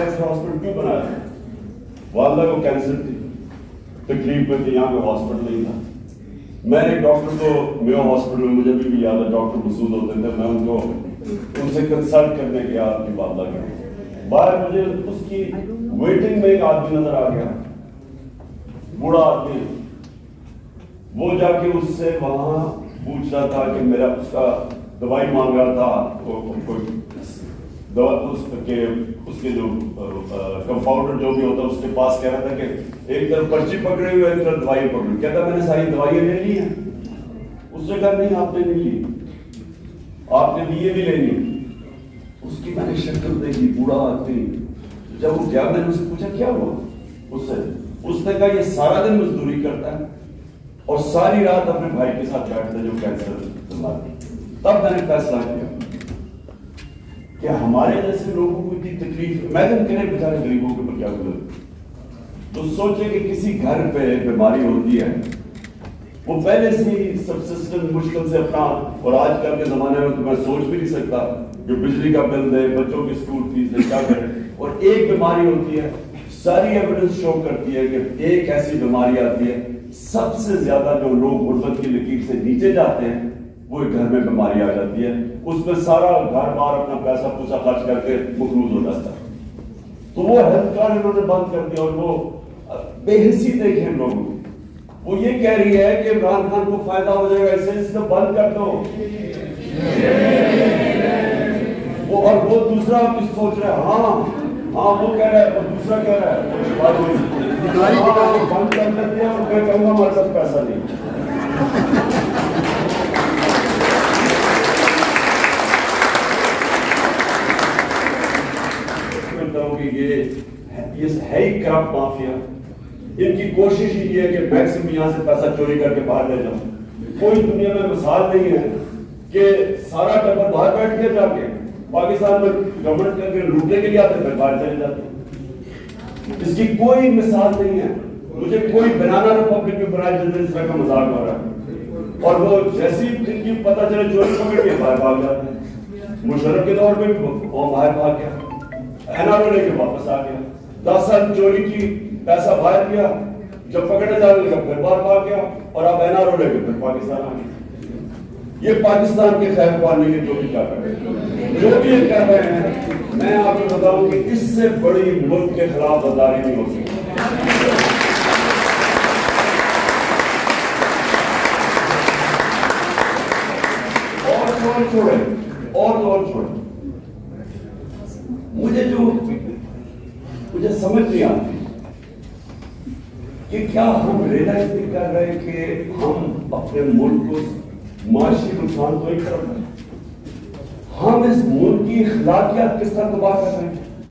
Cancer hospital کیوں بنایا؟ والدہ کو کینسر تھی، تکلیف میں تھی، یہاں پہ ہاسپٹل نہیں تھا. میں نے ڈاکٹر کو میو ہاسپٹل میں، مجھے بھی یاد ہے ڈاکٹر مسعود ہوتے تھے، میں ان سے کنسلٹ کرنے گیا آپ کی والدہ کا. باہر مجھے اس کی ویٹنگ میں ایک آدمی نظر آ گیا، بوڑھا آدمی. وہ جا کے اس سے وہاں پوچھ رہا تھا کہ میرا اس کا دوائی مانگ رہا تھا، اس کے جو کمپاؤنڈر جو بھی ہوتا اس کے پاس کہہ رہا تھا کہ ایک طرف پرچی پکڑے ہوئے ایک طرف دوائی پکڑی. کہتا میں نے ساری دوائیاں لے لی ہیں. اس نے کہا نہیں آپ نے نہیں لی، آپ نے لیے بھی لینی. اس کی میں نے شکل دیکھی، بوڑھا آدمی. جب وہ گیا میں نے اس سے پوچھا کیا ہوا اس نے کہا یہ سارا دن مزدوری کرتا ہے اور ساری رات اپنے بھائی کے ساتھ بیٹھتا ہے جو کینسر بیمار. تب میں نے فیصلہ کیا کہ ہمارے جیسے لوگوں کو اتنی تکلیف، امیجن کریں بیچارے غریبوں کے اوپر کیا گزرے. تو سوچے کہ کسی گھر پہ بیماری ہوتی ہے، وہ پہلے سے ہی سبسسٹنس مشکل سے اپنا، اور آج کل کے زمانے میں تو میں سوچ بھی نہیں سکتا کہ بجلی کا بل دے، بچوں کی اسکول فیس دے، کیا کرے. اور ایک بیماری ہوتی ہے، ساری ایویڈنس شو کرتی ہے کہ ایک ایسی بیماری آتی ہے سب سے زیادہ جو لوگ غربت کی لکیر سے نیچے جاتے ہیں وہ ایک گھر میں بیماری آ جاتی ہے. اس میں سارا گھر بار اپنا پیسہ پوسا خرچ کر کے مقروض ہو جاتا ہے. تو وہ ہیلتھ کارڈ انہوں نے بند کر دیا. اور وہ بے حسی دیکھیں لوگوں کی، وہ یہ کہہ رہی ہے کہ عمران خان کو فائدہ ہو جائے گا اس کو بند کر دو. اور وہ دوسرا کچھ سوچ رہا ہے، ہاں وہ کہہ رہا ہے، وہ دوسرا کہہ رہا ہے بند کر دیتے ہیں. اور میں کہوں گا ہمارے پاس پیسہ نہیں. یہ ہے ہی کرپٹ مافیا. ان کی کوشش ہی ہے کہ میکسیمم یہاں سے پیسہ چوری کر کے باہر لے جاؤں. کوئی دنیا میں مثال نہیں ہے کہ سارا ٹبر باہر بیٹھ کے جا کے پاکستان میں گورنمنٹ کر کے لوٹنے کے لیے آتے ہیں، باہر چلے جاتے ہیں. اس کی کوئی مثال نہیں ہے. مجھے کوئی بنانا ریپبلک میں بنائے جن اس طرح کا مذاق ہو رہا ہے، اور وہ جیسی جن کی پتہ چلے چوری پکڑ کے باہر بھاگ جاتے ہیں. مشرف کے دور میں بھی وہ باہر بھاگ گیا، NRO لے کے واپس آ گیا. 10 سال چوری کی، پیسہ باہر کیا، جب پکڑنے جانے لگا پھر باہر بھاگ گیا، اور اب NRO لے کے پھر پاکستان آ گیا. یہ پاکستان کے خیر خواہ نہیں ہے جو بھی کیا کر رہے ہیں، جو بھی یہ کر رہے ہیں. میں آپ کو بتاؤں کہ اس سے بڑی ملک کے خلاف غداری نہیں ہو سکتی. اور چھوڑے مجھے سمجھ نہیں آتی کہ کیا ہم ریلائز نہیں کر رہے کہ ہم اپنے ملک کو معاشی نقصان تو ہی کر رہے ہیں. ہم اس ملک کی اخلاقیات کس طرح تباہ کر رہے ہیں.